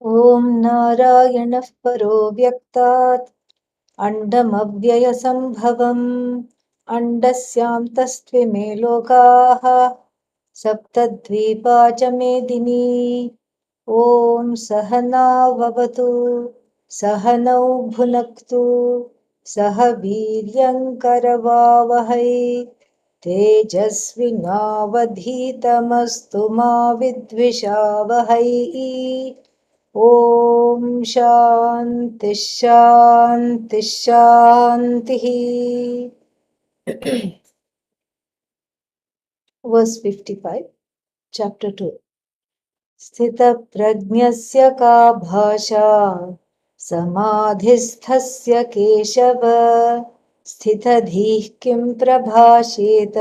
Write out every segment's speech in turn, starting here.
ॐ नारायणः परो व्यक्तात् अण्डमव्ययसम्भवम् अण्डस्यान्तस्त्विमे लोकाः सप्तद्वीपा च मेदिनी ॐ सहनाववतु सहनौ भुनक्तु सह वीर्यङ्करवावहै तेजस्विनावधीतमस्तु मा विद्विषावहै ॐ शान्ति शान्ति शान्तिः. Verse 55, chapter 2. स्थितप्रज्ञस्य का भाषा समाधिस्थस्य केशव स्थितधीः किं प्रभाषेत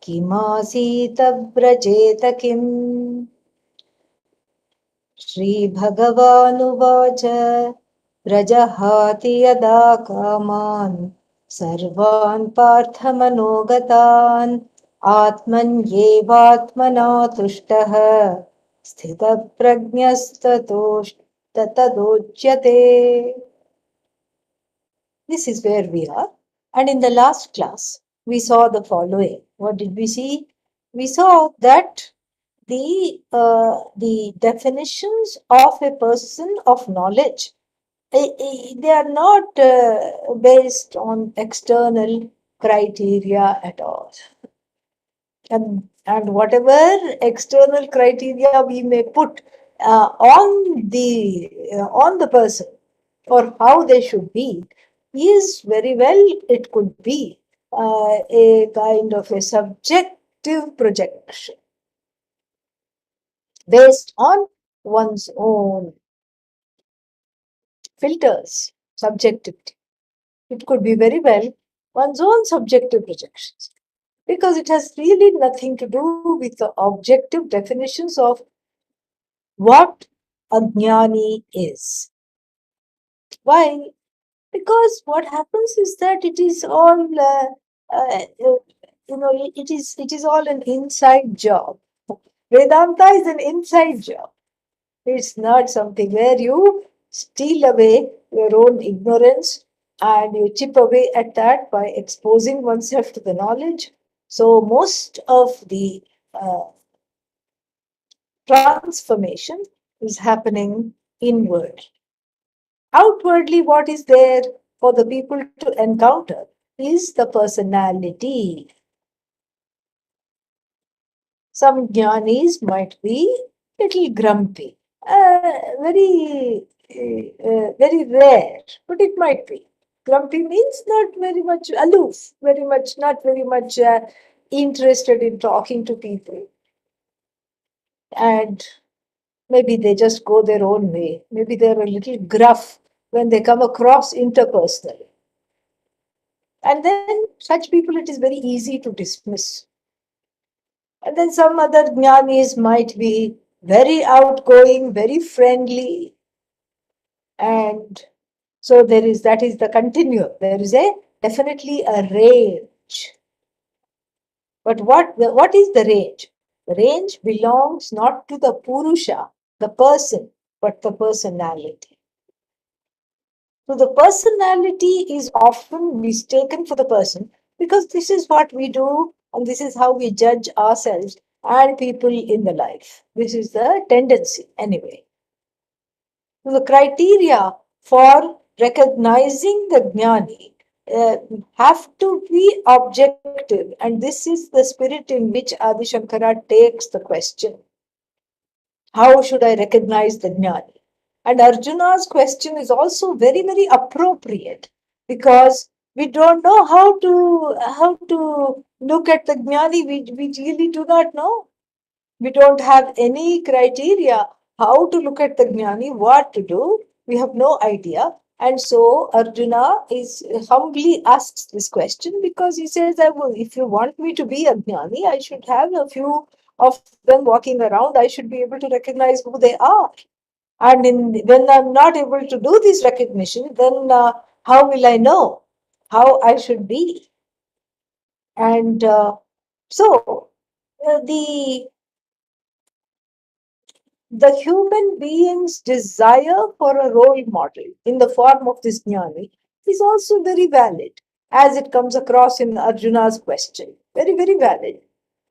किमासीत व्रजेत किम्. श्रीभगवानुवाच प्रजहाति यदा कामान् सर्वान् पार्थमनोगतान् आत्मन्येवात्मना तुष्टः स्थितप्रज्ञस्ततोच्यते. This is where we are. And in the last class, we saw the following. What did we see? We saw that the definitions of a person of knowledge, they are not based on external criteria at all. And whatever external criteria we may put on the person or how they should be is very well, it could be a kind of a subjective projection based on one's own filters, subjectivity. It could be very well one's own subjective projections, because it has really nothing to do with the objective definitions of what a jnani is. Why? Because what happens is that it is all, it is all an inside job. Vedanta is an inside job. It's not something where you steal away your own ignorance and you chip away at that by exposing oneself to the knowledge. So most of the transformation is happening inward. Outwardly, what is there for the people to encounter is the personality. Some jnanis might be little grumpy, very rare, but it might be. Grumpy means not very much aloof, not very much interested in talking to people. And maybe they just go their own way. Maybe they're a little gruff when they come across interpersonally. And then such people, it is very easy to dismiss. And then some other jnanis might be very outgoing, very friendly. And so that is the continuum. There is definitely a range. But what is the range? The range belongs not to the Purusha, the person, but the personality. So the personality is often mistaken for the person, because this is what we do and this is how we judge ourselves and people in the life. This is the tendency anyway. So the criteria for recognizing the jnani have to be objective, and this is the spirit in which Adi Shankara takes the question. How should I recognize the jnani? And Arjuna's question is also very, very appropriate, because we don't know how to look at the jnani. We really do not know. We don't have any criteria how to look at the jnani, what to do. We have no idea. And so Arjuna is humbly asks this question, because he says, if you want me to be a jnani, I should have a few of them walking around. I should be able to recognize who they are. And when I'm not able to do this recognition, then how will I know how I should be? And so the the human being's desire for a role model in the form of this jnani is also very valid, as it comes across in Arjuna's question. Very, very valid.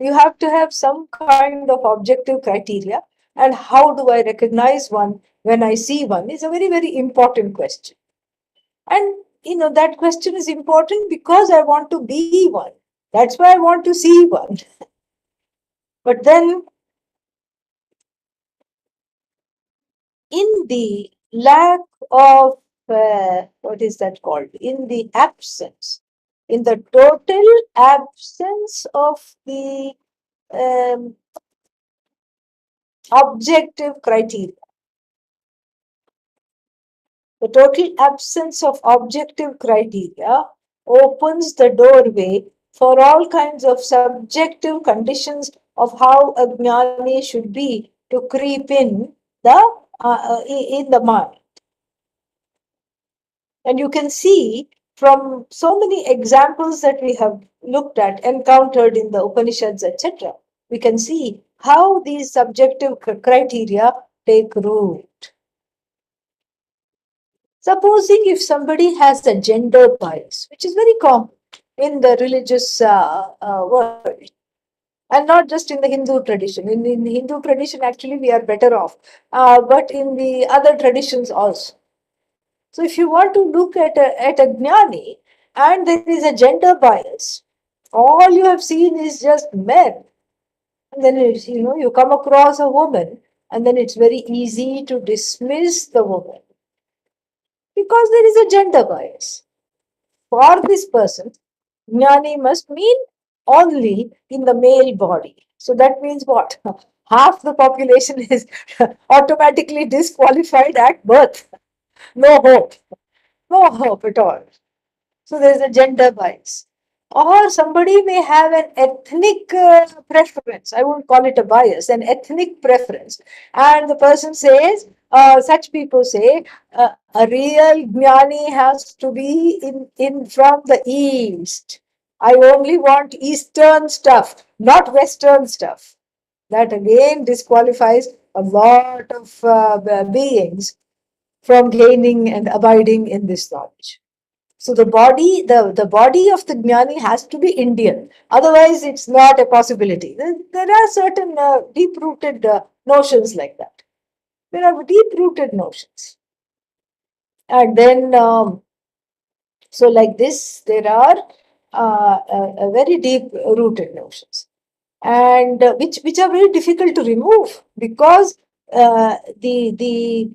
You have to have some kind of objective criteria, and how do I recognize one when I see one is a very, very important question. And that question is important because I want to be one. That's why I want to see one. But then, in the lack of what is that called? In the absence, in the total absence of the um, objective criteria, the total absence of objective criteria opens the doorway for all kinds of subjective conditions of how a jnani should be to creep in the mind. And you can see from so many examples that we have looked at, encountered in the Upanishads, etc., we can see how these subjective criteria take root. Supposing if somebody has a gender bias, which is very common in the religious world, and not just in the Hindu tradition. In the Hindu tradition, actually, we are better off, but in the other traditions also. So if you want to look at a jnani and there is a gender bias, all you have seen is just men. And then you come across a woman, and then it's very easy to dismiss the woman because there is a gender bias. For this person, jnani must mean only in the male body. So that means what? Half the population is automatically disqualified at birth. No hope. No hope at all. So there is a gender bias. Or somebody may have an ethnic preference. I won't call it a bias, an ethnic preference. And the person says, such people say, a real jnani has to be in from the east. I only want eastern stuff, not western stuff. That again disqualifies a lot of beings from gaining and abiding in this knowledge. So the body of the jnani has to be Indian. Otherwise, it's not a possibility. There are certain deep-rooted notions like that. There are deep-rooted notions. And then, so like this, there are very deep-rooted notions, and which are very difficult to remove because the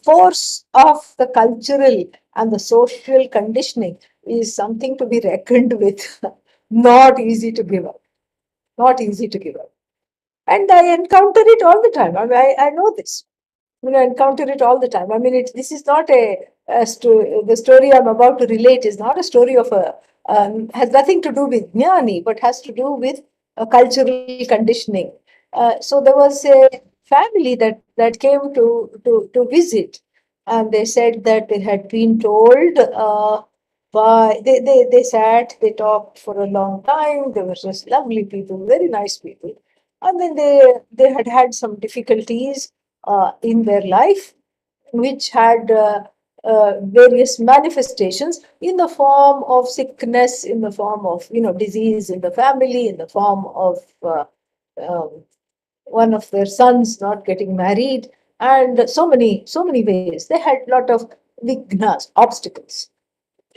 force of the cultural and the social conditioning is something to be reckoned with. Not easy to give up. Not easy to give up. And I encounter it all the time. I know this. I encounter it all the time. This is not the story I'm about to relate is not a story of has nothing to do with jnani, but has to do with cultural conditioning. So there was a family that came to visit, and they said that they had been told they sat, they talked for a long time. They were just lovely people, very nice people, and then they had had some difficulties in their life, which had various manifestations in the form of sickness, in the form of disease in the family, in the form of um, one of their sons not getting married, and so many ways. They had a lot of vignas, obstacles.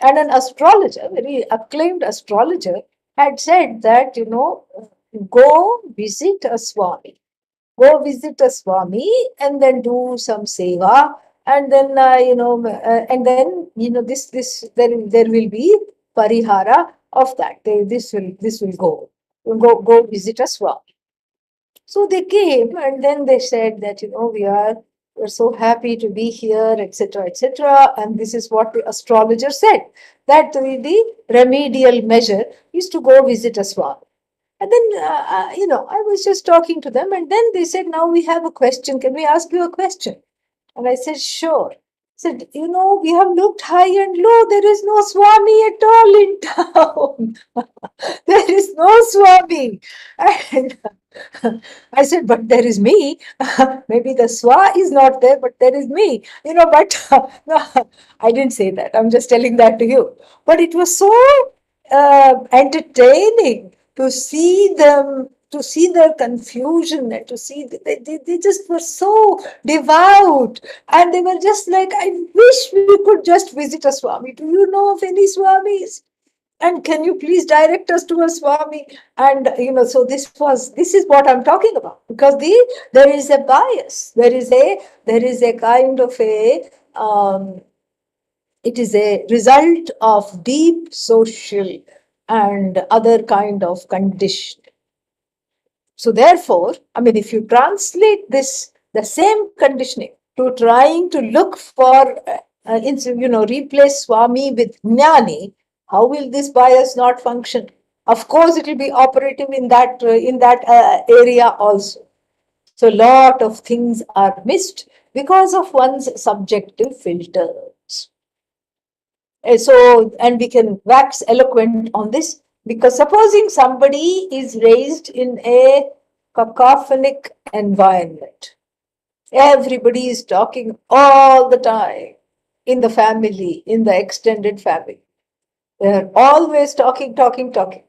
And an astrologer, very acclaimed astrologer, had said that go visit a swami, go visit a swami and then do some seva, and then there will be parihara of that. This will go visit a swami. So they came, and then they said that we're so happy to be here, etc., etc. And this is what the astrologer said, that the remedial measure is to go visit a swami. And then, I was just talking to them, and then they said, now we have a question. Can we ask you a question? And I said, sure. I said, we have looked high and low. There is no Swami at all in town. There is no Swami. And I said, but there is me. Maybe the swa is not there, but there is me. But no, I didn't say that. I'm just telling that to you. But it was so entertaining to see them, to see their confusion, and to see they just were so devout, and they were just like, I wish we could just visit a Swami. Do you know of any Swamis? And can you please direct us to a Swami? And so this is what I'm talking about, because there is a bias, there is a kind of a it is a result of deep social and other kind of condition. So therefore, I mean, if you translate this, the same conditioning, to trying to look for, replace Swami with Jnani, how will this bias not function? Of course, it will be operative in that area also. So, lot of things are missed because of one's subjective filters. And we can wax eloquent on this, because supposing somebody is raised in a cacophonic environment, everybody is talking all the time in the family, in the extended family. They're always talking, talking, talking.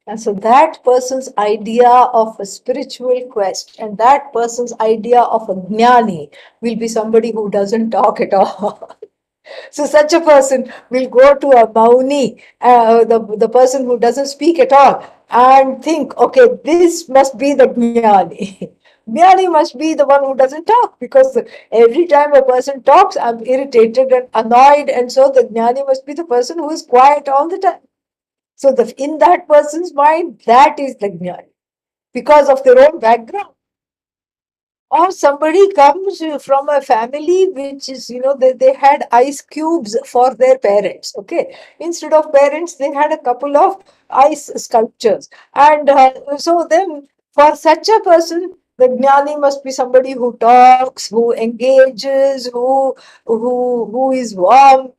And so that person's idea of a spiritual quest and that person's idea of a jnani will be somebody who doesn't talk at all. So such a person will go to a Mauni, the person who doesn't speak at all, and think, okay, this must be the Jnani. Jnani must be the one who doesn't talk, because every time a person talks, I'm irritated and annoyed, and so the Jnani must be the person who is quiet all the time. So in that person's mind, that is the Jnani, because of their own background. Or somebody comes from a family which is, they had ice cubes for their parents. Okay. Instead of parents, they had a couple of ice sculptures. And so then, for such a person, the Jnani must be somebody who talks, who engages, who is warm.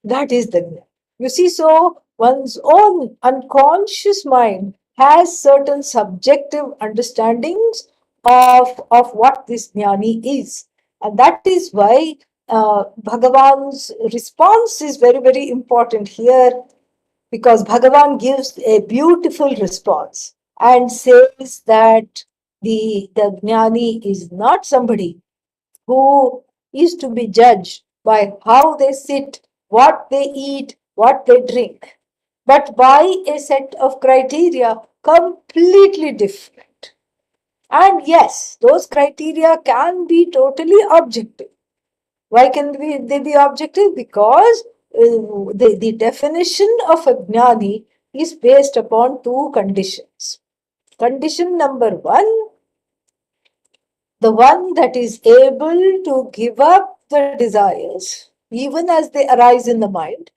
That is the Jnana. You see, so one's own unconscious mind has certain subjective understandings of what this Jnani is. And that is why Bhagavan's response is very, very important here, because Bhagavan gives a beautiful response and says that the Jnani is not somebody who is to be judged by how they sit, what they eat, what they drink, but by a set of criteria completely different. And yes, those criteria can be totally objective. Why can they be objective? Because the definition of a jnani is based upon two conditions. Condition number one, the one that is able to give up the desires, even as they arise in the mind.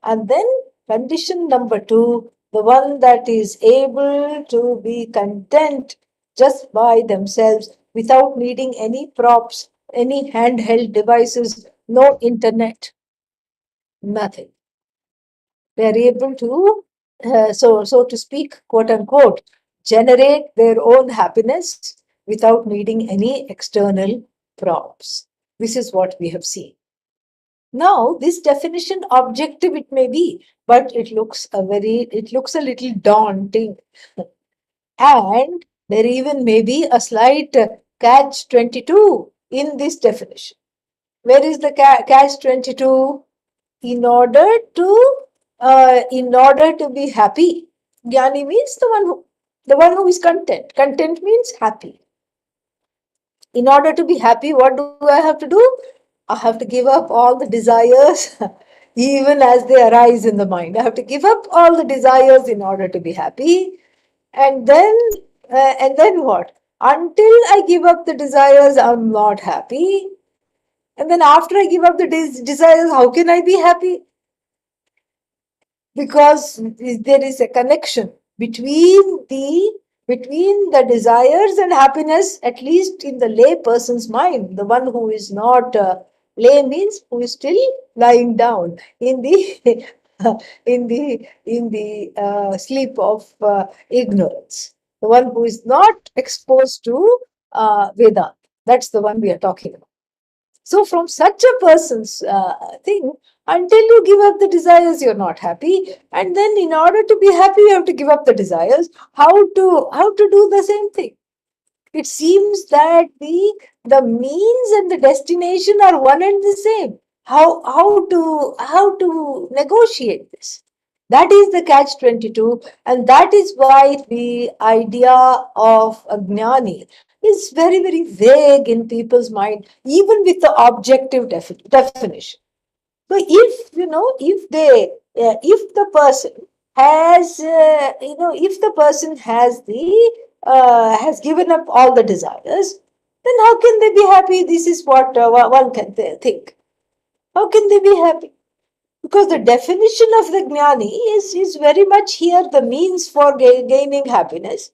And then condition number two, the one that is able to be content just by themselves without needing any props, any handheld devices, no internet, nothing. They are able to, so to speak, quote unquote, generate their own happiness without needing any external props. This is what we have seen. Now, this definition, objective it may be, but it looks a little daunting. And there even may be a slight catch 22 in this definition. Where is the catch 22? In order to be happy, jnani means the one who is content. Content means happy. In order to be happy, what do I have to do? I have to give up all the desires, even as they arise in the mind. I have to give up all the desires in order to be happy. And then what? Until I give up the desires, I'm not happy. And then after I give up the desires, how can I be happy? Because there is a connection between the desires and happiness, at least in the lay person's mind. The one who is not lay means who is still lying down in the in the sleep of ignorance. the one who is not exposed to Vedanta. That's the one we are talking about. So, from such a person's thing, until you give up the desires, you're not happy. And then, in order to be happy, you have to give up the desires. How to do the same thing? It seems that the means and the destination are one and the same. How to negotiate this? That is the catch 22, and that is why the idea of a gnani is very, very vague in people's mind, even with the objective definition. So if the person has, if the person has given up all the desires, then how can they be happy? This is what one can think. How can they be happy? Because the definition of the jnani is very much here the means for gaining happiness.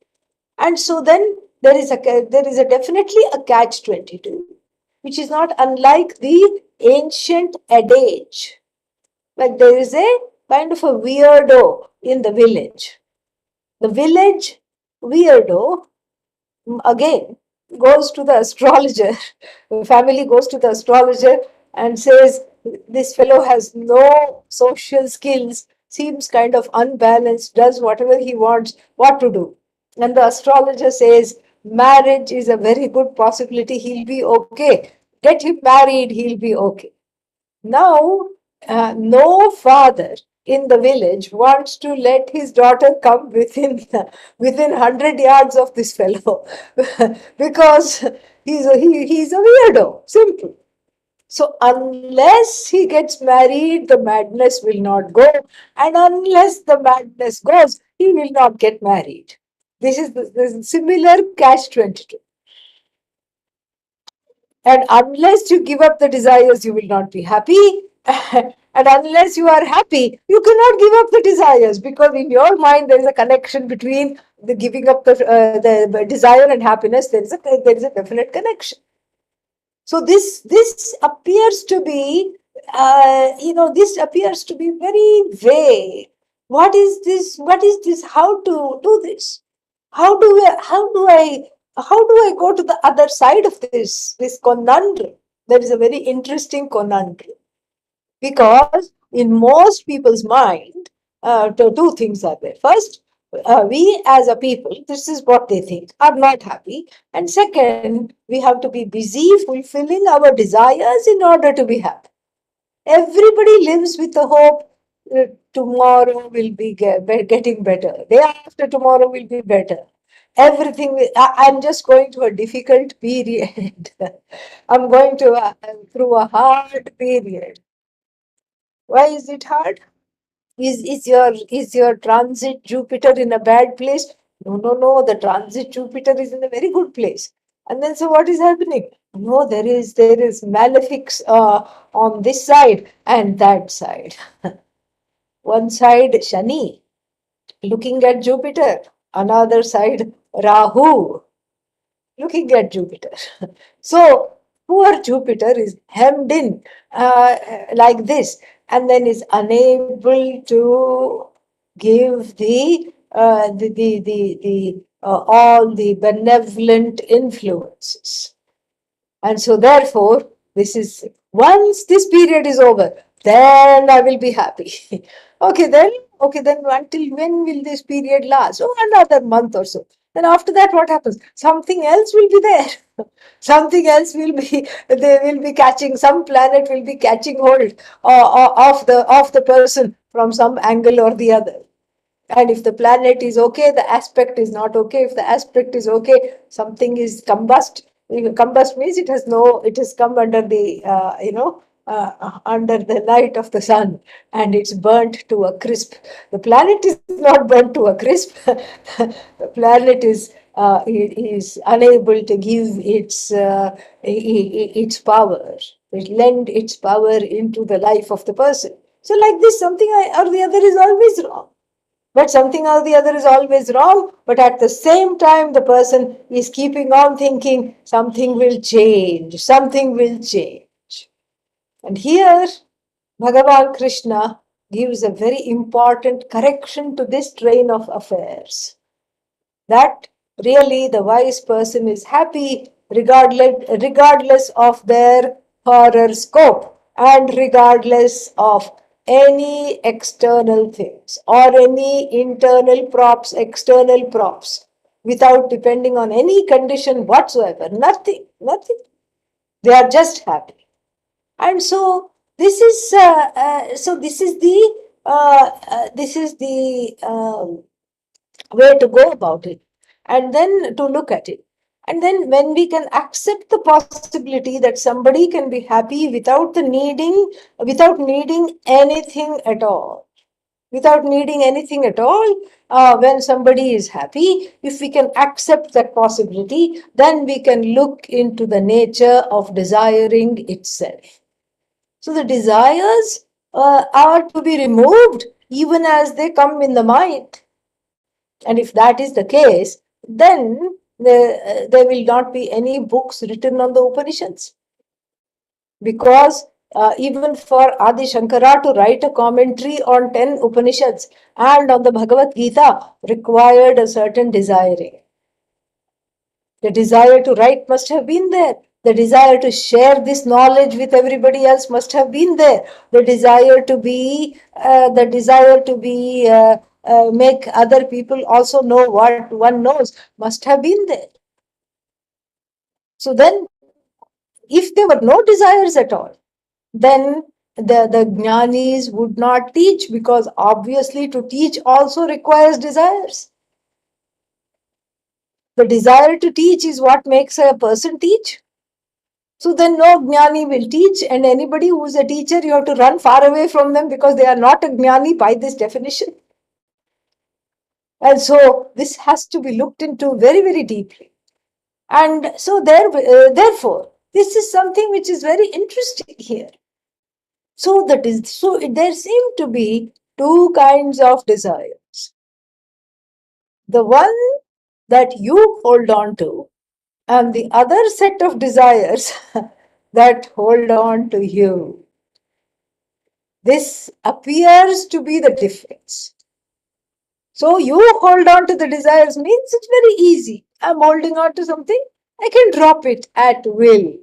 And so then there is a definitely a catch 22, which is not unlike the ancient adage. But there is a kind of a weirdo in the village. The village weirdo, again, goes to the astrologer. The family goes to the astrologer and says, this fellow has no social skills, seems kind of unbalanced, does whatever he wants, what to do? And the astrologer says, marriage is a very good possibility, he'll be okay. Get him married, he'll be okay. Now, no father in the village wants to let his daughter come within 100 yards of this fellow because he's a weirdo. Simple. So unless he gets married, the madness will not go, and unless the madness goes, he will not get married. This is the similar catch 22. And unless you give up the desires, you will not be happy. And unless you are happy, you cannot give up the desires, because in your mind there is a connection between the giving up the desire and happiness. There is a definite connection. So this appears to be very vague. What is this? What is this? How to do this? How do I go to the other side of this conundrum? That is a very interesting conundrum, because in most people's mind, two things are there. First, we as a people, this is what they think, are not happy. And second, we have to be busy fulfilling our desires in order to be happy. Everybody lives with the hope tomorrow will be getting better. Day after tomorrow will be better. I'm just going to a difficult period. I'm going through a hard period. Why is it hard? Is your transit Jupiter in a bad place? No, no, no. The transit Jupiter is in a very good place. And then so what is happening? No, there is malefics on this side and that side. One side Shani looking at Jupiter, another side Rahu looking at Jupiter. So poor Jupiter is hemmed in like this, and then is unable to give all the benevolent influences. And so therefore, once this period is over, then I will be happy. Okay, then until when will this period last? Oh, another month or so. Then after that, what happens? Something else will be there. Something else they will be catching, some planet will be catching hold of the person from some angle or the other. And if the planet is okay, the aspect is not okay. If the aspect is okay, something is combust. Combust means it has come under under the light of the sun, and it's burnt to a crisp. The planet is not burnt to a crisp. The planet is unable to give its power, lend its power into the life of the person. So like this, something or the other is always wrong. But something or the other is always wrong, but at the same time, the person is keeping on thinking something will change, something will change. And here, Bhagavan Krishna gives a very important correction to this train of affairs. That Really, the wise person is happy regardless of their horoscope and regardless of any external things or any internal props, external props, without depending on any condition whatsoever. Nothing, nothing. They are just happy. And so this is the way to go about it, and then to look at it. And then when we can accept the possibility that somebody can be happy without needing anything at all, when somebody is happy, if we can accept that possibility, then we can look into the nature of desiring itself. So the desires are to be removed even as they come in the mind. And if that is the case, then there will not be any books written on the Upanishads. Because even for Adi Shankara to write a commentary on 10 Upanishads and on the Bhagavad Gita required a certain desiring. The desire to write must have been there. The desire to share this knowledge with everybody else must have been there. Make other people also know what one knows must have been there. So then, if there were no desires at all, then the jnanis would not teach, because obviously to teach also requires desires. The desire to teach is what makes a person teach. So then no jnani will teach, and anybody who is a teacher, you have to run far away from them because they are not a jnani by this definition. And so this has to be looked into very, very deeply. And so therefore, this is something which is very interesting here. So there seem to be two kinds of desires. The one that you hold on to, and the other set of desires that hold on to you. This appears to be the difference. So you hold on to the desires means it's very easy. I'm holding on to something, I can drop it at will.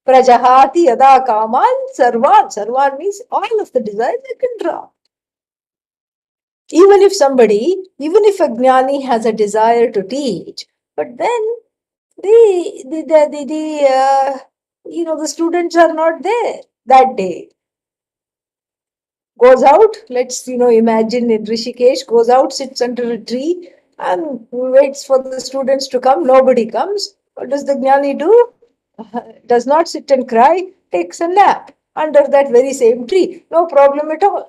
Prajahati yada kaman sarvan. Sarvan means all of the desires I can drop. Even if a jnani has a desire to teach, but then the students are not there that day. Goes out, let's imagine in Rishikesh, goes out, sits under a tree and waits for the students to come. Nobody comes. What does the jnani do? Does not sit and cry, takes a nap under that very same tree. No problem at all.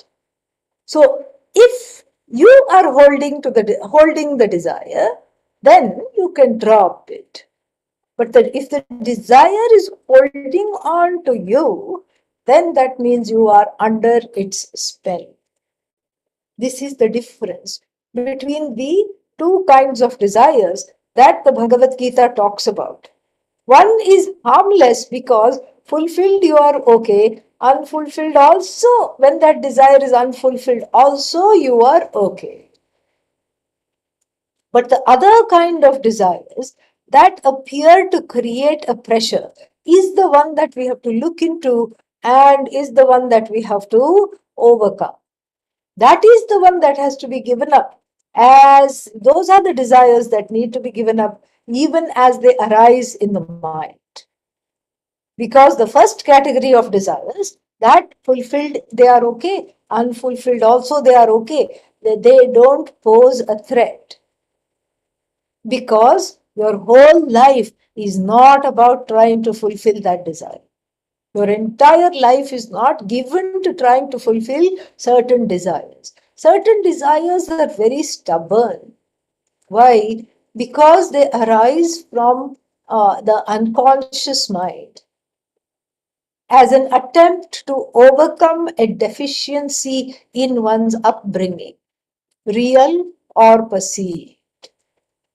So if you are holding the desire, then you can drop it. But if the desire is holding on to you, then that means you are under its spell. This is the difference between the two kinds of desires that the Bhagavad Gita talks about. One is harmless because fulfilled you are okay, unfulfilled also, when that desire is unfulfilled also you are okay. But the other kind of desires that appear to create a pressure is the one that we have to look into and is the one that we have to overcome. That is the one that has to be given up, as those are the desires that need to be given up even as they arise in the mind. Because the first category of desires, that fulfilled they are okay, unfulfilled also they are okay. They don't pose a threat. Because your whole life is not about trying to fulfill that desire. Your entire life is not given to trying to fulfill certain desires. Certain desires are very stubborn. Why? Because they arise from the unconscious mind as an attempt to overcome a deficiency in one's upbringing, real or perceived.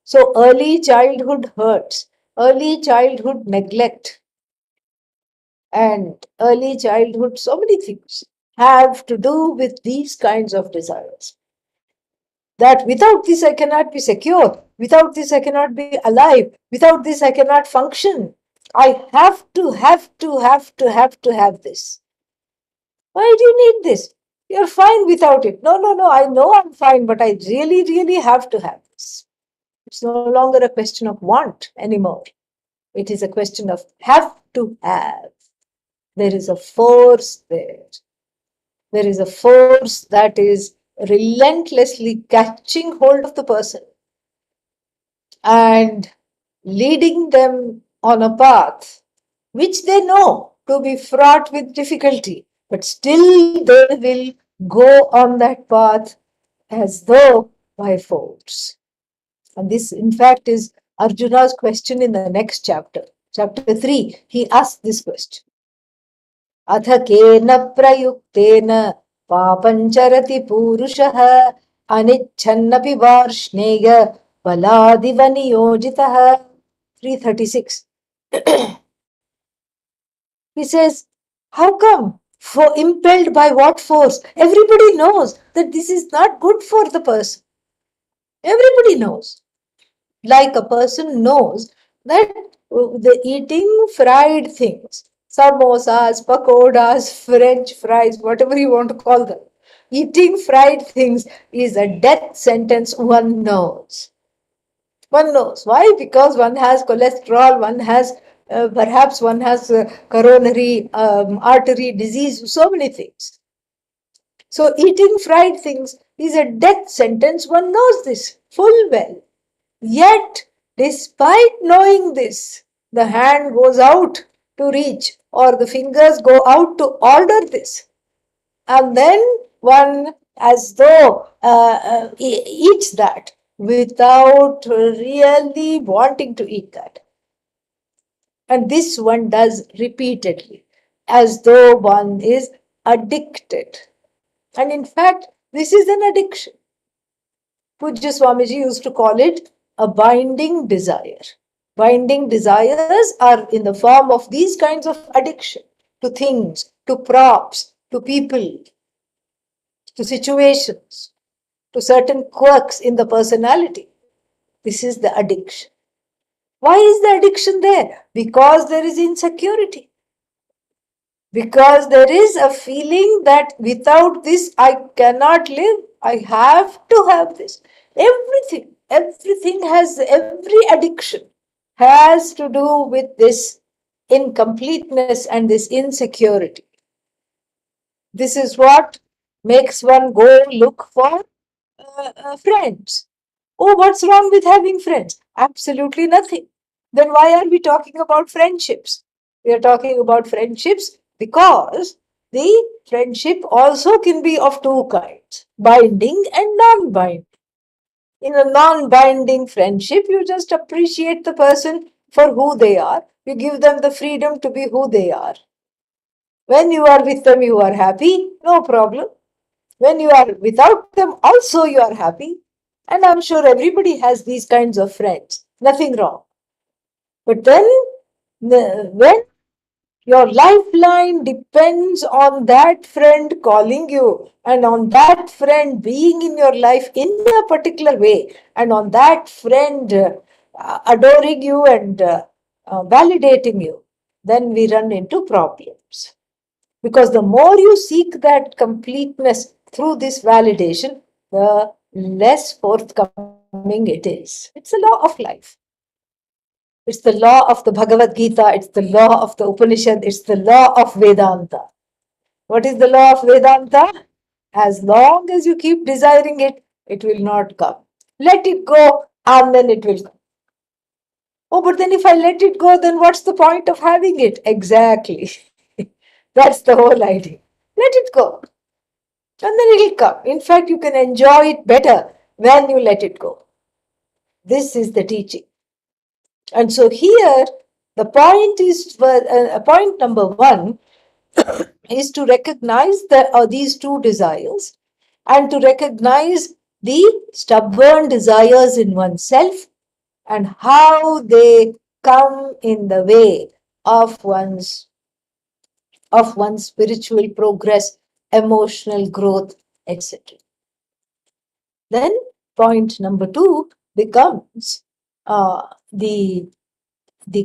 So early childhood hurts, early childhood neglect, and early childhood, so many things have to do with these kinds of desires. that without this I cannot be secure, without this I cannot be alive, without this I cannot function. I have to have this. Why do you need this? You're fine without it. No, no, no, I know I'm fine, but I really, really have to have this. It's no longer a question of want anymore. It is a question of have to have. There is a force there. There is a force that is relentlessly catching hold of the person and leading them on a path which they know to be fraught with difficulty, but still they will go on that path as though by force. And this, in fact, is Arjuna's question in the next chapter. Chapter 3, he asks this question. अथ केन प्रयुक्तेन पापञ्चरति पूरुषः अनिच्छन्नपि Varshney बलादिव नियोजितः. 336. He says, how come? For impelled by what force? Everybody knows that this is not good for the person. Everybody knows. Like a person knows that the eating fried things, samosas, pakodas, French fries, whatever you want to call them, eating fried things is a death sentence, one knows. One knows. Why? Because one has cholesterol, one has perhaps one has coronary artery disease, so many things. So eating fried things is a death sentence, one knows this full well. Yet, despite knowing this, the hand goes out to reach or the fingers go out to order this. And then one, as though eats that without really wanting to eat that. And this one does repeatedly, as though one is addicted. And in fact, this is an addiction. Pujya Swamiji used to call it a binding desire. Binding desires are in the form of these kinds of addiction to things, to props, to people, to situations, to certain quirks in the personality. This is the addiction. Why is the addiction there? Because there is insecurity. Because there is a feeling that without this I cannot live. I have to have this. Everything has, every addiction has to do with this incompleteness and this insecurity. This is what makes one go look for friends. Oh, what's wrong with having friends? Absolutely nothing. Then why are we talking about friendships? We are talking about friendships because the friendship also can be of two kinds, binding and non-binding. In a non-binding friendship, you just appreciate the person for who they are. You give them the freedom to be who they are. When you are with them, you are happy, no problem. When you are without them, also you are happy. And I'm sure everybody has these kinds of friends. Nothing wrong. But then, when your lifeline depends on that friend calling you and on that friend being in your life in a particular way and on that friend adoring you and validating you, then we run into problems. Because the more you seek that completeness through this validation, the less forthcoming it is. It's a law of life. It's the law of the Bhagavad Gita, it's the law of the Upanishad, it's the law of Vedanta. What is the law of Vedanta? As long as you keep desiring it, it will not come. Let it go and then it will come. Oh, but then if I let it go, then what's the point of having it? Exactly. That's the whole idea. Let it go. And then it will come. In fact, you can enjoy it better when you let it go. This is the teaching. And so here, the point is, point number 1 is to recognize these two desires and to recognize the stubborn desires in oneself and how they come in the way of one's spiritual progress, emotional growth, etc. Then point number 2 becomes the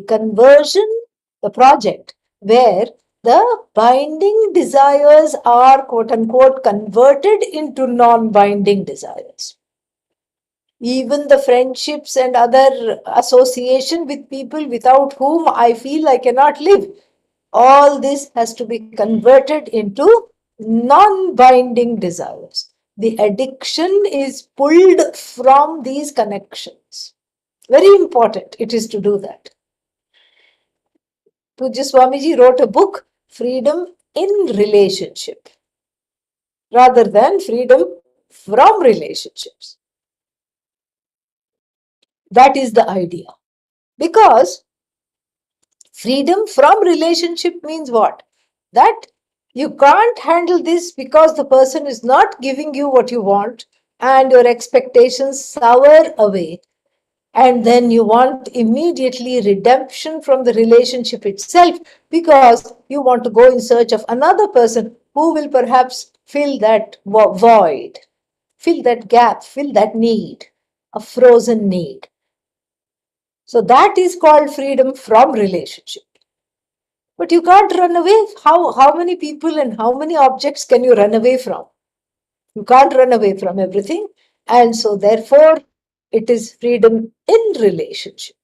conversion, the project where the binding desires are quote unquote converted into non-binding desires. Even the friendships and other association with people without whom I feel I cannot live, all this has to be converted into non-binding desires. The addiction is pulled from these connections. Very important it is to do that. Pujya Swamiji wrote a book, Freedom in Relationship, rather than freedom from relationships. That is the idea. Because freedom from relationship means what? That you can't handle this because the person is not giving you what you want and your expectations sour away. And then you want immediately redemption from the relationship itself because you want to go in search of another person who will perhaps fill that void, fill that gap, fill that need, a frozen need. So that is called freedom from relationship. But you can't run away. How many people and how many objects can you run away from? You can't run away from everything. And so therefore, it is freedom in relationship,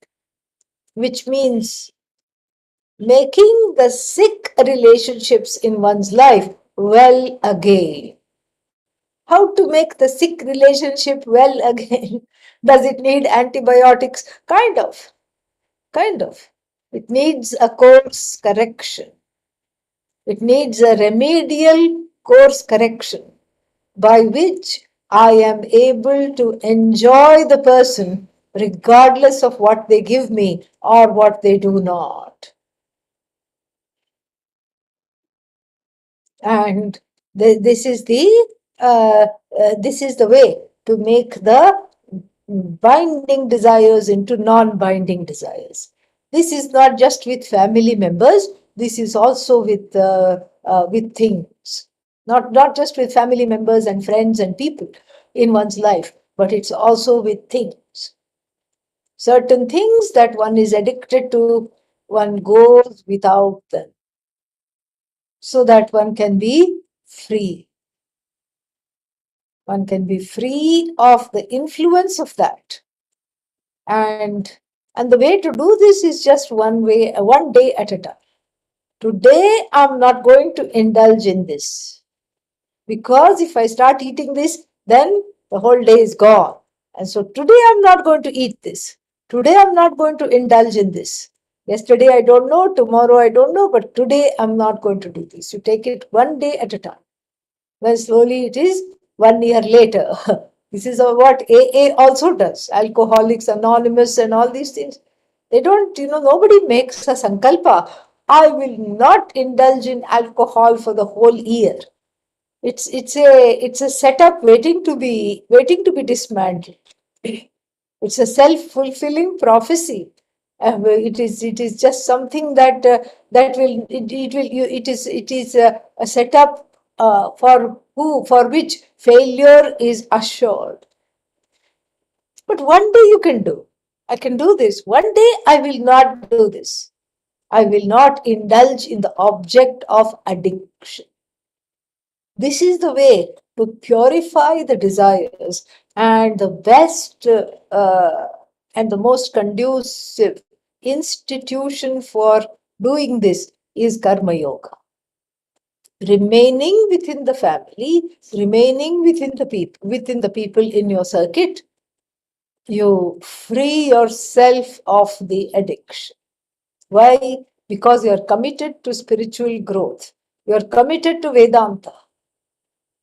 which means making the sick relationships in one's life well again. How to make the sick relationship well again? Does it need antibiotics? Kind of. It needs a course correction. It needs a remedial course correction by which I am able to enjoy the person regardless of what they give me or what they do not. And this is the way to make the binding desires into non-binding desires. This is not just with family members. This is also with things. Not just with family members and friends and people in one's life, but it's also with things. Certain things that one is addicted to, one goes without them, so that one can be free. One can be free of the influence of that. And the way to do this is just one day at a time. Today, I'm not going to indulge in this. Because if I start eating this, then the whole day is gone. And so today, I'm not going to eat this. Today, I'm not going to indulge in this. Yesterday, I don't know. Tomorrow, I don't know. But today, I'm not going to do this. You take it one day at a time. Then slowly it is 1 year later. This is what AA also does. Alcoholics Anonymous and all these things. They don't, nobody makes a sankalpa. I will not indulge in alcohol for the whole year. It's a setup waiting to be dismantled. It's a self-fulfilling prophecy. It is just something that it is a setup for which failure is assured. But one day you can do. I can do this. One day I will not do this. I will not indulge in the object of addiction. This is the way to purify the desires, and the best and the most conducive institution for doing this is Karma Yoga. Remaining within the family, remaining within the people in your circuit, you free yourself of the addiction. Why? Because you are committed to spiritual growth. You are committed to Vedanta.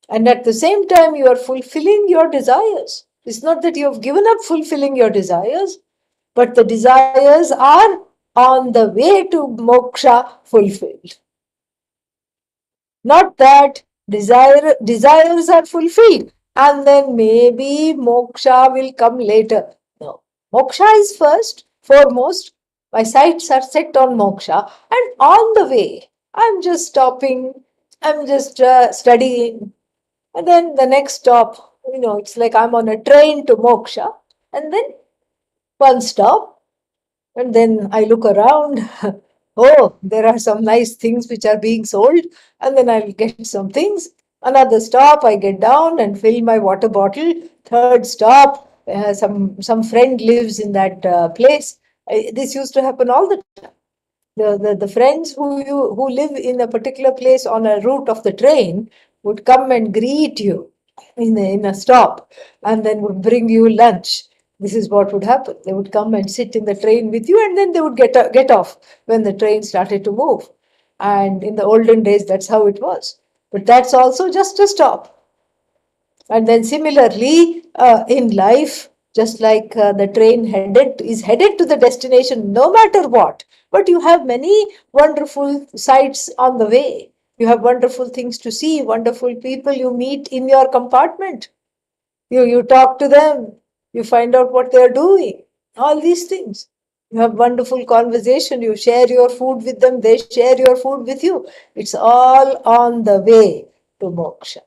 And at the same time, you are fulfilling your desires. It's not that you have given up fulfilling your desires, but the desires are on the way to moksha fulfilled. Not that desires are fulfilled and then maybe moksha will come later. No. Moksha is first, foremost. My sights are set on moksha, and on the way, I'm just stopping, I'm just studying. And then the next stop, It's like I'm on a train to moksha, and then one stop, and then I look around. Oh, there are some nice things which are being sold, and then I'll get some things. Another stop, I get down and fill my water bottle. Third stop, some friend lives in that place. This used to happen all the time. The friends who live in a particular place on a route of the train would come and greet you in a stop, and then would bring you lunch. This is what would happen. They would come and sit in the train with you, and then they would get off when the train started to move. And in the olden days, that's how it was. But that's also just a stop. And then similarly, in life, just like the train is headed to the destination no matter what, but you have many wonderful sights on the way. You have wonderful things to see, wonderful people you meet in your compartment. You talk to them, you find out what they're doing, all these things. You have wonderful conversation, you share your food with them, they share your food with you. It's all on the way to moksha.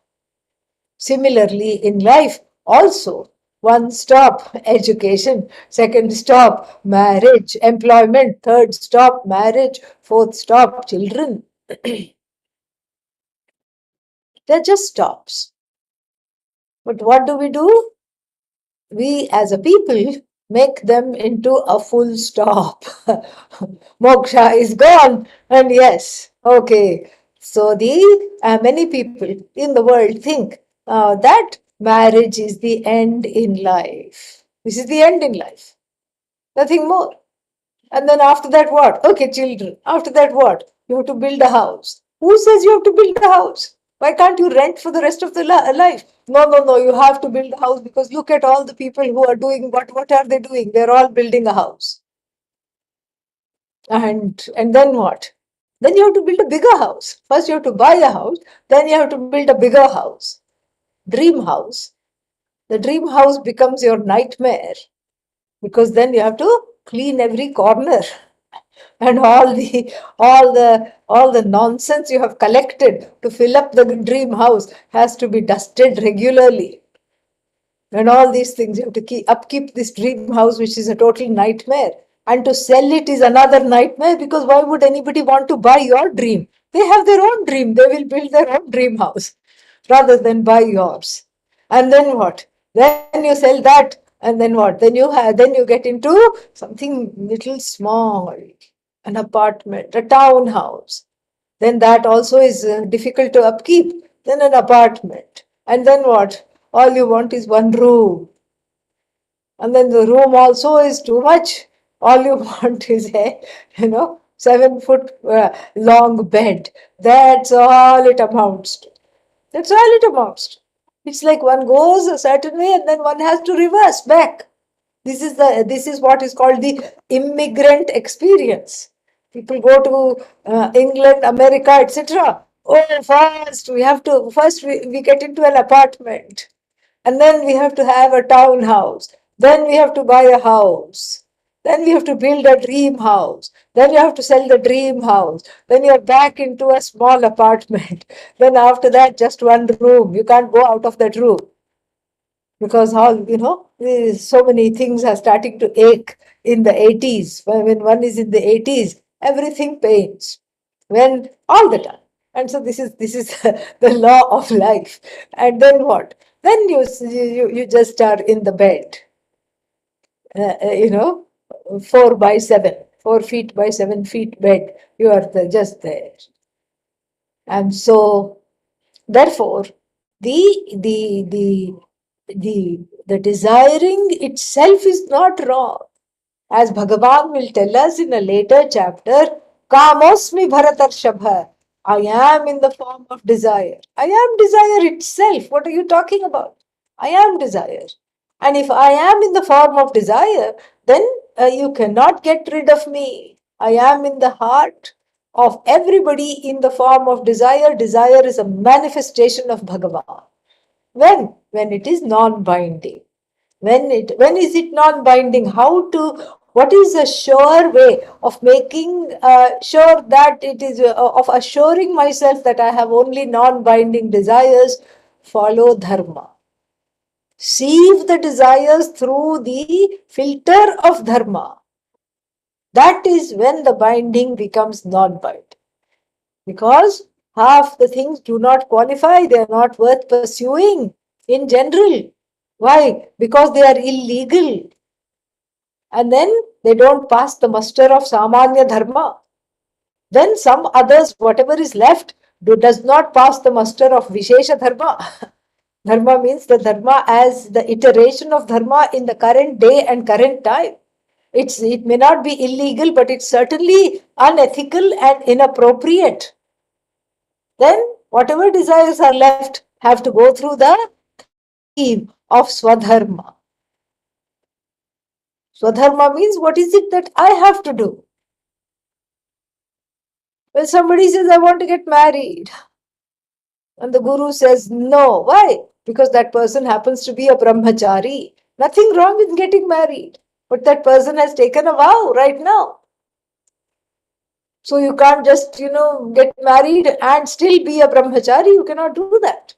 Similarly, in life, also, one stop education, second stop marriage, employment, third stop marriage, fourth stop children. They're just stops. But what do? We as a people make them into a full stop. Moksha is gone, and yes, okay. So the many people in the world think that marriage is the end in life. This is the end in life, nothing more. And then after that, what? Okay, children. After that, what? You have to build a house. Who says you have to build a house? Why can't you rent for the rest of the life? No, no, no. You have to build a house because look at all the people who are doing what? What are they doing? They're all building a house. And then what? Then you have to build a bigger house. First, you have to buy a house. Then you have to build a bigger house. Dream house. The dream house becomes your nightmare because then you have to clean every corner. And all the nonsense you have collected to fill up the dream house has to be dusted regularly. And all these things you have to upkeep this dream house, which is a total nightmare. And to sell it is another nightmare, because why would anybody want to buy your dream? They have their own dream. They will build their own dream house rather than buy yours. And then what? Then you sell that, and then what? Then you get into something little small, an apartment, a townhouse. Then that also is difficult to upkeep. Then an apartment. And then what? All you want is one room. And then the room also is too much. All you want is a, 7 foot long bed. That's all it amounts to. That's all it amounts to. It's like one goes a certain way and then one has to reverse back. This is what is called the immigrant experience. People go to England, America, etc. Oh, first we get into an apartment, and then we have to have a townhouse. Then we have to buy a house. Then we have to build a dream house. Then you have to sell the dream house. Then you're back into a small apartment. Then after that, just one room. You can't go out of that room because so many things are starting to ache in the 80s. When one is in the 80s, everything pains. When all the time. And so this is the law of life. And then what? Then you just are in the bed, uh, uh, you know, 4 by 7, 4 feet by 7 feet bed. You are just there. And so, therefore, the the the the desiring itself is not wrong. As Bhagavan will tell us in a later chapter, Kamosmi Bharatarshabha. I am in the form of desire. I am desire itself. What are you talking about? I am desire. And if I am in the form of desire, then you cannot get rid of me. I am in the heart of everybody in the form of desire. Desire is a manifestation of Bhagavan. When it is non-binding. When is it non-binding? What is a sure way of making sure that it is of assuring myself that I have only non-binding desires? Follow dharma. sieve the desires through the filter of dharma, that is when the binding becomes non-binding. Because half the things do not qualify, they are not worth pursuing in general. Why? Because they are illegal. And then they don't pass the muster of Samanya Dharma. Then some others, whatever is left, does not pass the muster of Vishesha Dharma. Dharma means the Dharma as the iteration of Dharma in the current day and current time. It may not be illegal, but it's certainly unethical and inappropriate. Then whatever desires are left have to go through the sieve of Swadharma. Swadharma means what is it that I have to do? When somebody says, I want to get married, and the guru says, no. Why? Because that person happens to be a brahmachari. Nothing wrong with getting married. But that person has taken a vow right now. So you can't just, get married and still be a brahmachari. You cannot do that.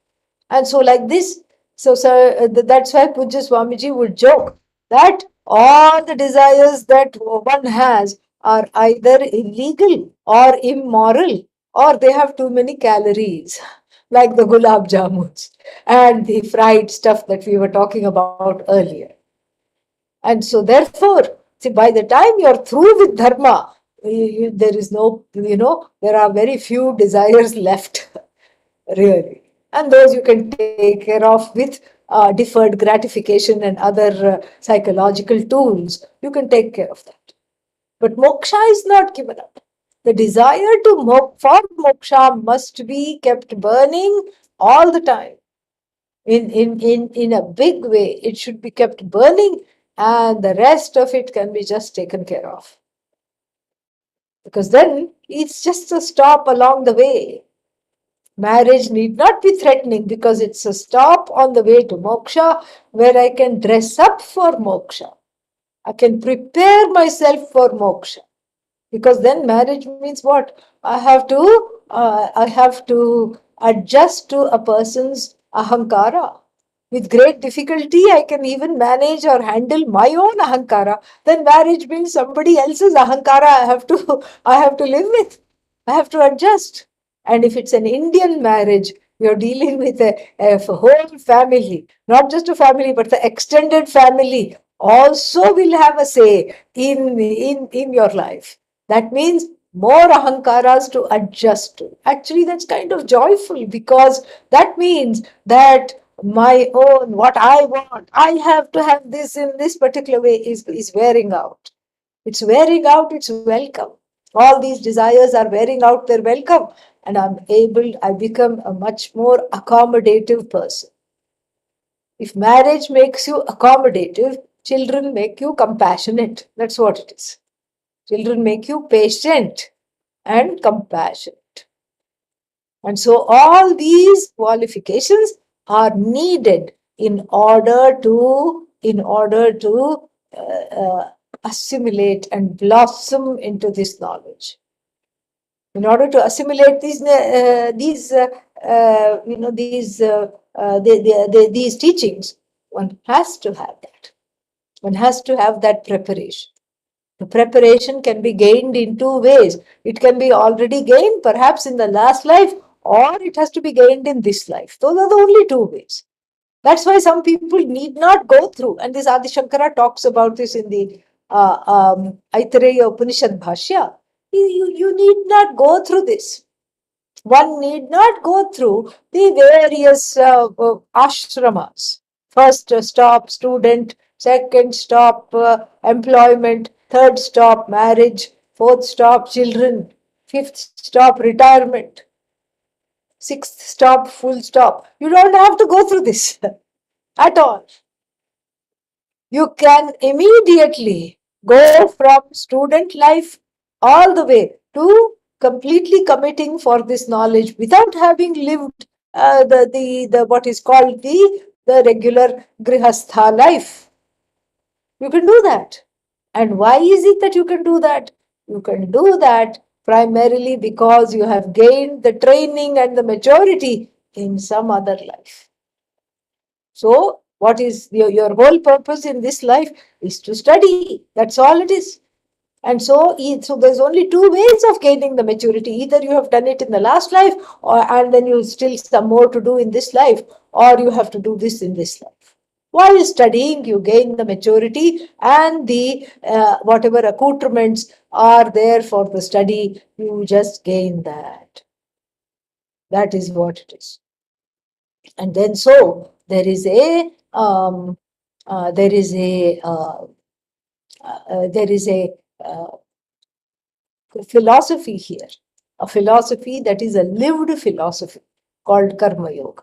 And so like this, that's why Pujya Swamiji would joke that all the desires that one has are either illegal or immoral, or they have too many calories, like the gulab jamuns and the fried stuff that we were talking about earlier. And so therefore, see, by the time you're through with dharma, there is no, there are very few desires left, really. And those you can take care of with deferred gratification and other psychological tools. You can take care of that. But moksha is not given up. The desire for moksha must be kept burning all the time. In a big way, it should be kept burning, and the rest of it can be just taken care of. Because then it's just a stop along the way. Marriage need not be threatening because it's a stop on the way to moksha where I can dress up for moksha. I can prepare myself for moksha. Because then marriage means what? I have to adjust to a person's ahankara. With great difficulty, I can even manage or handle my own ahankara. Then marriage means somebody else's ahankara I have to live with. I have to adjust. And if it's an Indian marriage, you're dealing with a whole family, not just a family, but the extended family also will have a say in your life. That means more ahankaras to adjust to. Actually, that's kind of joyful because that means that my own, what I want, I have to have this in this particular way is wearing out. It's wearing out its welcome. All these desires are wearing out their welcome, and I become a much more accommodative person. If marriage makes you accommodative, children make you compassionate. That's what it is. Children make you patient and compassionate. And so all these qualifications are needed in order to assimilate and blossom into this knowledge. In order to assimilate these teachings, one has to have that. One has to have that preparation. The preparation can be gained in two ways. It can be already gained, perhaps in the last life, or it has to be gained in this life. Those are the only two ways. That's why some people need not go through, and this Adi Shankara talks about this in the Aitareya Upanishad Bhsshya. You need not go through this. One need not go through the various ashramas. First stop, student. Second stop, employment. Third stop, marriage. Fourth stop, children. Fifth stop, retirement. Sixth stop, full stop. You don't have to go through this at all. You can immediately go from student life all the way to completely committing for this knowledge without having lived the what is called the regular grihastha life. You can do that. And why is it that you can do that? You can do that primarily because you have gained the training and the maturity in some other life. So What is your whole purpose in this life is to study. That's all it is. And so there's only two ways of gaining the maturity. Either you have done it in the last life, and then you still some more to do in this life, or you have to do this in this life. While studying, you gain the maturity, and the whatever accoutrements are there for the study, you just gain that. That is what it is. And then so there is a there is a there is a philosophy here, a philosophy that is a lived philosophy called Karma Yoga.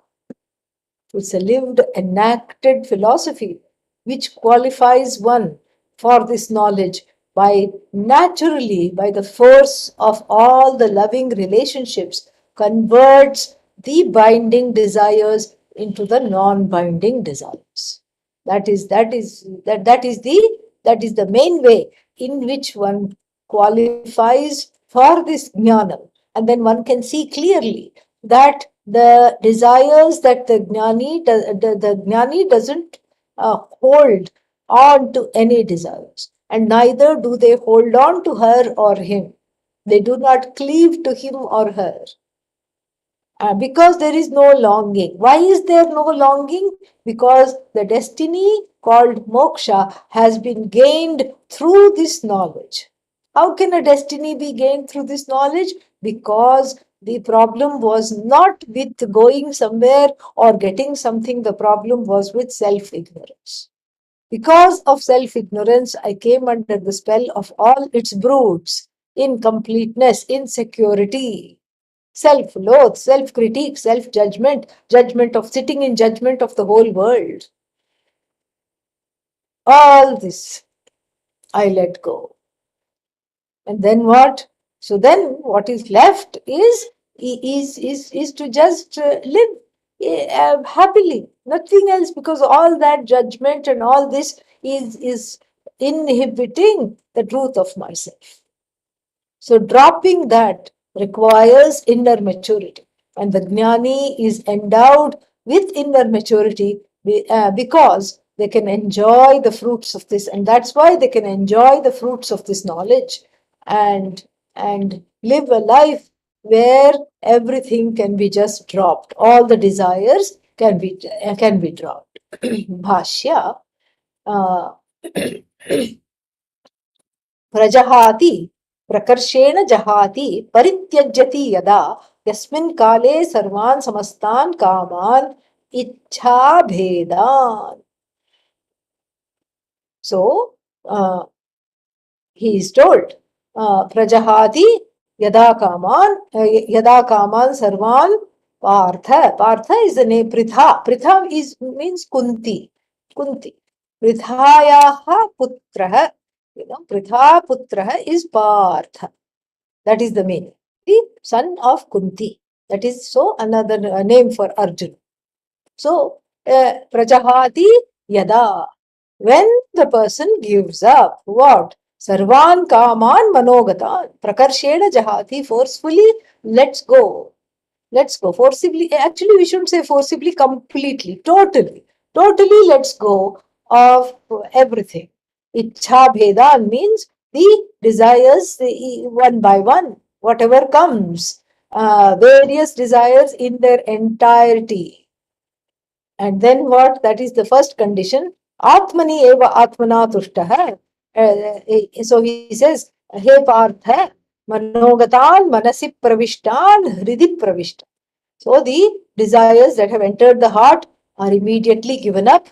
It's a lived, enacted philosophy which qualifies one for this knowledge by naturally, by the force of all the loving relationships, converts the binding desires into the non-binding desires. That is the main way in which one qualifies for this jnana. And then one can see clearly that the desires that the jnani doesn't hold on to any desires, and neither do they hold on to her or him. They do not cleave to him or her. Because there is no longing. Why is there no longing? Because the destiny called moksha has been gained through this knowledge. How can a destiny be gained through this knowledge? Because the problem was not with going somewhere or getting something, the problem was with self ignorance. Because of self ignorance, I came under the spell of all its broods: incompleteness, insecurity, self loath, self critique, self judgment, judgment of sitting in judgment of the whole world. All this I let go. And then what? So then what is left is to just live happily, nothing else, because all that judgment and all this is inhibiting the truth of myself. So dropping that requires inner maturity. And the jnani is endowed with inner maturity because they can enjoy the fruits of this. And that's why they can enjoy the fruits of this knowledge and, and live a life where everything can be just dropped. All the desires can be dropped. Bhashya. Uh, प्रजहाति प्रकर्षेण जहाति परित्यज्यति यदा यस्मिन् काले सर्वान् समस्तान् कामान् इच्छा भेदान्. So he is told prajahati yada kaman sarvan partha is the name. Pritha is means Kunti. Prithayaha putraha, Pritha putraha is Partha. That is the meaning. The son of Kunti. That is so another name for Arjuna. So prajahati yada, when the person gives up what? Sarvan kaman manogatan. Prakarshena jahati, forcefully lets go. Let's go. Forcibly, actually, we shouldn't say forcibly, completely, totally. Totally lets go of everything. Ichha Bhedan means the desires one by one, whatever comes, various desires in their entirety. And then what? That is the first condition. Atmani eva atmana tushtaha. So he says, He Partha, manogatan manasi pravishtan hridi pravishtan. So the desires that have entered the heart are immediately given up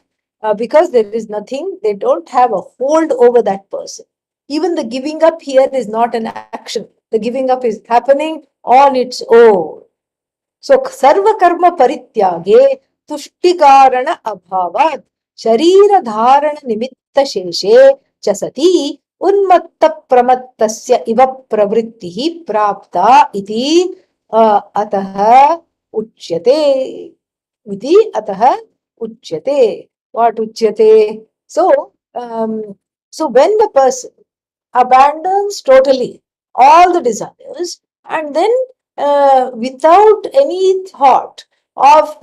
because there is nothing, they don't have a hold over that person. Even the giving up here is not an action. The giving up is happening on its own. So, sarva karma parityage tushtikarana abhavat sharira dharana nimitta sheshe chasati unmatta pramattasya iva pravrittihi prapta iti atah uchyate. Iti atah uchyate. What uchyate? So when the person abandons totally all the desires, and then without any thought of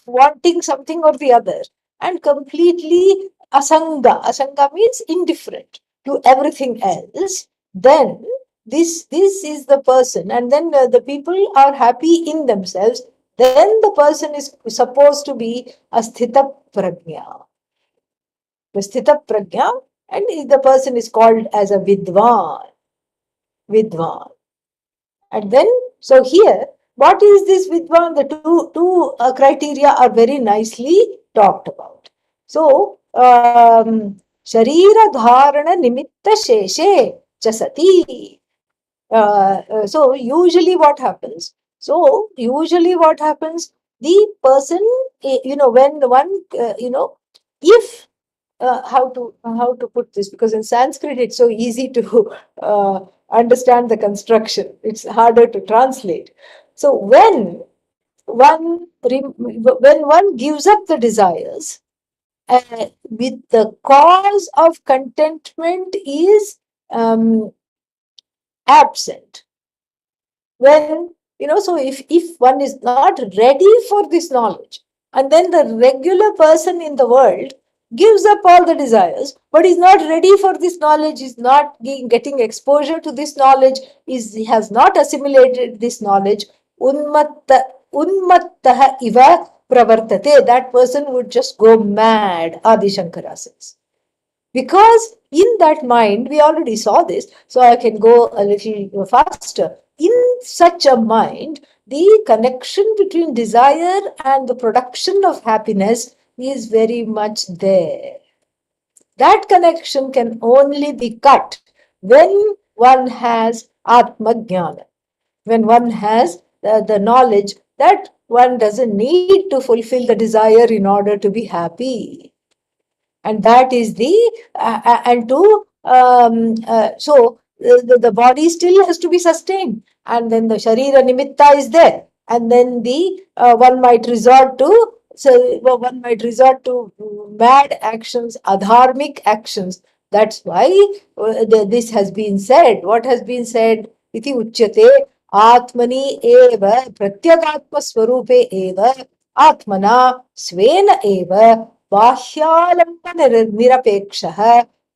wanting something or the other, and completely asanga. Asanga means indifferent to everything else, then this is the person, and then the people are happy in themselves, then the person is supposed to be a sthita prajna. The sthita prajna, and the person is called as a vidwan. And then, so here, what is this vidwan? The two criteria are very nicely talked about. So, sharira dharana nimitta sheshe chasati. So usually what happens? The person, when one, if how to put this, because in Sanskrit it's so easy to understand the construction, it's harder to translate. So when one gives up the desires, with the cause of contentment is absent. When, so if one is not ready for this knowledge, and then the regular person in the world gives up all the desires, but is not ready for this knowledge, is not getting exposure to this knowledge, he has not assimilated this knowledge, unmattah iva pravartate, that person would just go mad, Adi Shankara says. Because in that mind, we already saw this, so I can go a little faster. In such a mind, the connection between desire and the production of happiness is very much there. That connection can only be cut when one has Atma Jnana, when one has the knowledge that one doesn't need to fulfill the desire in order to be happy. And that is the and to so the body still has to be sustained, and then the sharira nimitta is there, and then the one might resort to, one might resort to mad actions, adharmic actions. That's why this has been said. What has been said? Iti uchyate atmani eva pratyakatma swarupe eva atmana svena eva बाह्यालंबन निरपेक्षः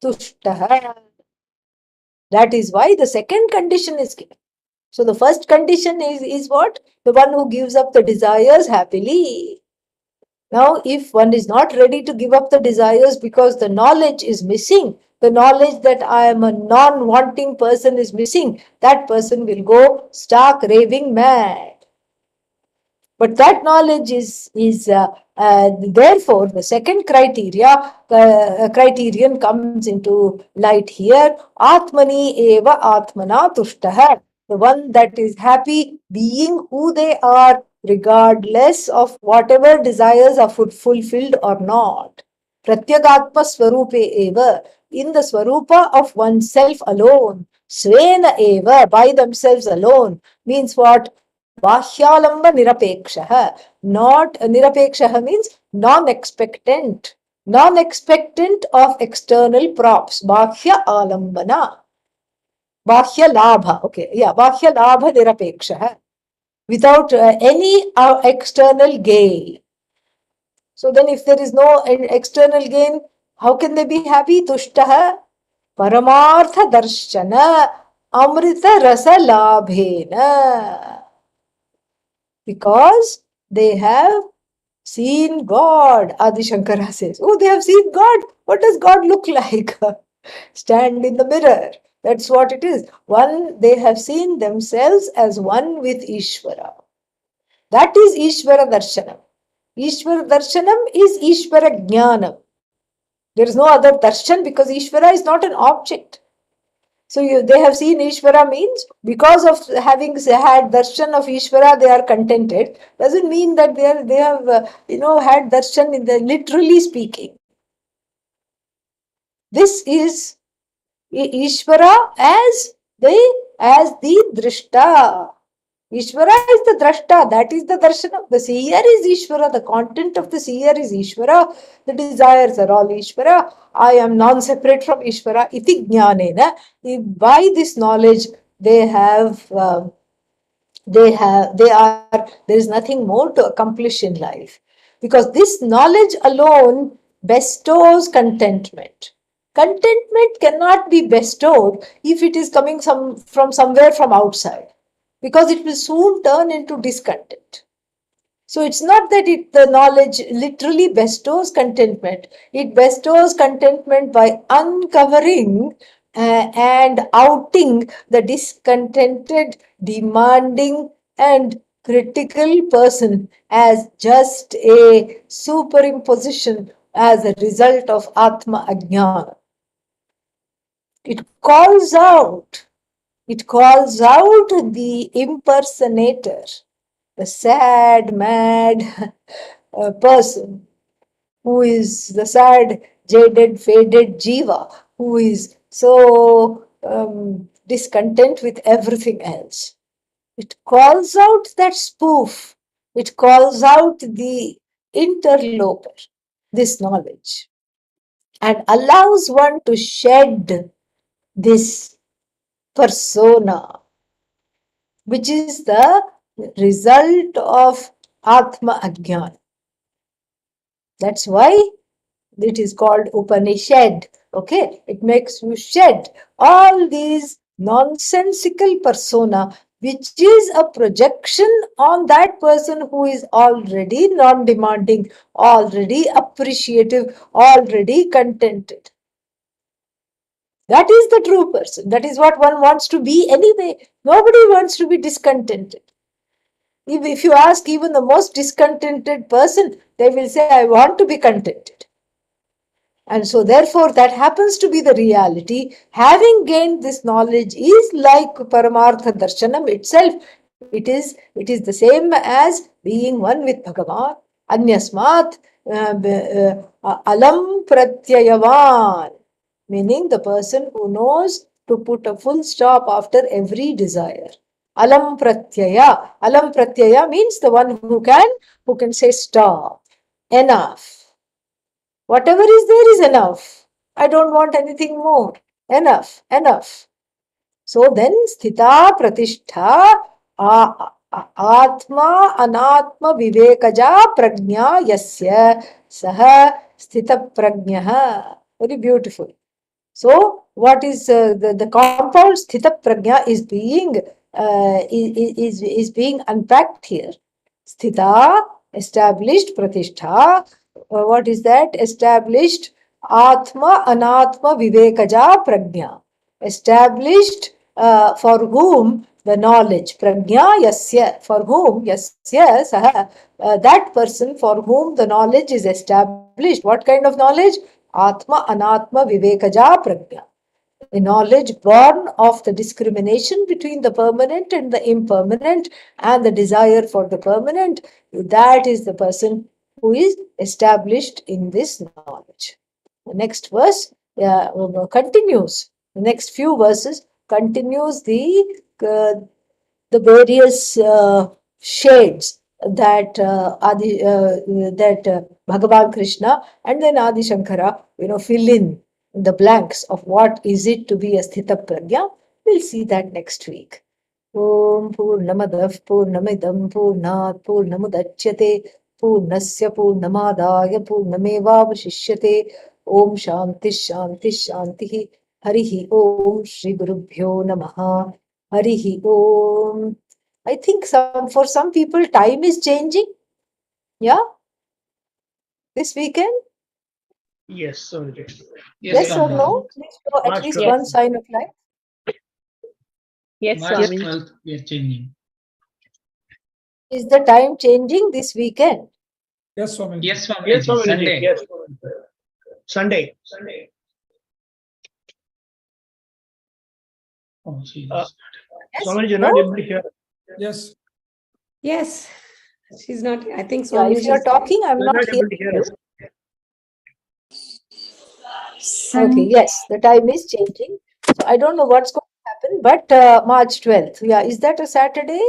तुष्टः. That is why the second condition is given. So the first condition is what? The one who gives up the desires happily. Now, if one is not ready to give up the desires because the knowledge is missing, the knowledge that I am a non-wanting person is missing, that person will go stark raving mad. But that knowledge is therefore the second criterion comes into light here. Atmani eva atmana tushtaha. The one that is happy being who they are, regardless of whatever desires are fulfilled or not. Pratyakatma swarupe eva. In the swarupa of oneself alone. Svena eva, by themselves alone. Means what? Bahyalamba nirapekshaha. Not nirapekshaha means non-expectant. Non-expectant of external props. Bahya alambana. Bahya labha. Okay, yeah, Bahya labha nirapekshaha. Without any external gain. So then if there is no external gain, how can they be happy? Tushtaha paramartha darshana amrita rasa labhena. Because they have seen God. Adi Shankara says, oh, they have seen God. What does God look like? Stand in the mirror. That's what it is. One, they have seen themselves as one with Ishvara. That is Ishvara Darshanam. Ishvara Darshanam is Ishvara Jnanam. There is no other darshan because Ishvara is not an object. So they have seen Ishvara means because of having had darshan of Ishvara, they are contented. Doesn't mean that they have had darshan in the literally speaking. This is Ishvara as the drishta. Ishvara is the drashta, that is the darshana. The seer is Ishvara, the content of the seer is Ishvara, the desires are all Ishvara. I am non-separate from Ishvara. Iti jnanena. By this knowledge, there is nothing more to accomplish in life. because this knowledge alone bestows contentment. Contentment cannot be bestowed if it is coming from somewhere from outside, because it will soon turn into discontent. So it's not that the knowledge literally bestows contentment. It bestows contentment by uncovering and outing the discontented, demanding, and critical person as just a superimposition as a result of Atma Ajnana. It calls out, it calls out the impersonator, the sad, mad person who is the sad, jaded, faded jiva, who is so discontent with everything else. It calls out that spoof. It calls out the interloper, this knowledge, and allows one to shed this persona, which is the result of Atma Ajnana. That's why it is called Upanishad. Okay, it makes you shed all these nonsensical persona, which is a projection on that person who is already non-demanding, already appreciative, already contented. That is the true person. That is what one wants to be anyway. Nobody wants to be discontented. If you ask even the most discontented person, they will say, I want to be contented. And so therefore that happens to be the reality. Having gained this knowledge is like Paramartha Darshanam itself. It is the same as being one with Bhagavan. Anyasmat alam pratyayavan, meaning the person who knows to put a full stop after every desire. Alam pratyaya. Alam pratyaya means the one who can say stop, enough. Whatever is there is enough. I don't want anything more. Enough, enough. So then, sthita pratishtha atma anatma vivekaja prajna yasya saha sthita prajnaha. Very beautiful. So, what is the compound sthita prajna is being unpacked here. Sthita, established, pratishtha. What is that? Established atma anatma vivekaja prajna. Established for whom the knowledge, prajna yasya, for whom yasya saha, that person for whom the knowledge is established. What kind of knowledge? Atma anatma vivekaja prajna. A knowledge born of the discrimination between the permanent and the impermanent and the desire for the permanent. That is the person who is established in this knowledge. The next verse continues. The next few verses continues the various shades that Bhagavan Krishna and then Adi Shankara, fill in the blanks of what is it to be a Sthita Prajna. We'll see that next week. Om Purnamadav Purnamidam Purnat Purnamudachyate Purnasya Purnamadaya Purnamevavashishyate. Om Shanti Shanti Shanti. Harihi Om Shri Gurubhyo Namaha. Harihi Om. I think for some people time is changing. Yeah? This weekend? Yes, sorry. Yes or Swami. no? Please show at March least 12th. one sign of life. Yes, March Swami. 12th, we are changing. Is the time changing this weekend? Yes, Swami. Yes, Swami. Yes, Swami. Sunday. Yes, Sunday. Oh, she Uh, is. Yes? Swami, you're No? not able to hear. Yes. Yes. She's not, I think Yeah, Swami, if you're talking, I'm You're not not able hearing to hear you. us. Okay, yes, the time is changing. So I don't know what's going to happen, but March 12th. Yeah, is that a Saturday?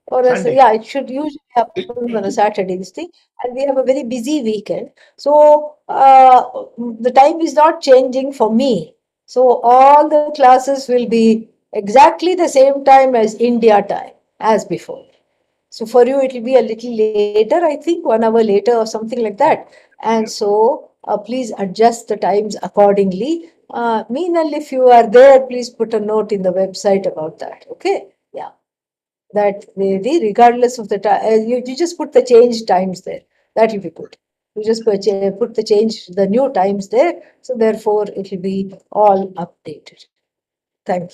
Sunday. Yeah, it should usually happen on a Saturday, this thing. And we have a very busy weekend. So the time is not changing for me. So all the classes will be exactly the same time as India time, as before. So for you, it will be a little later, I think, 1 hour later or something like that. And so please adjust the times accordingly. Meanwhile, if you are there, please put a note in the website about that. Okay. Yeah. That maybe regardless of the time, you just put the change times there. That will be good. You just put the new times there. So therefore, it will be all updated. Thank you.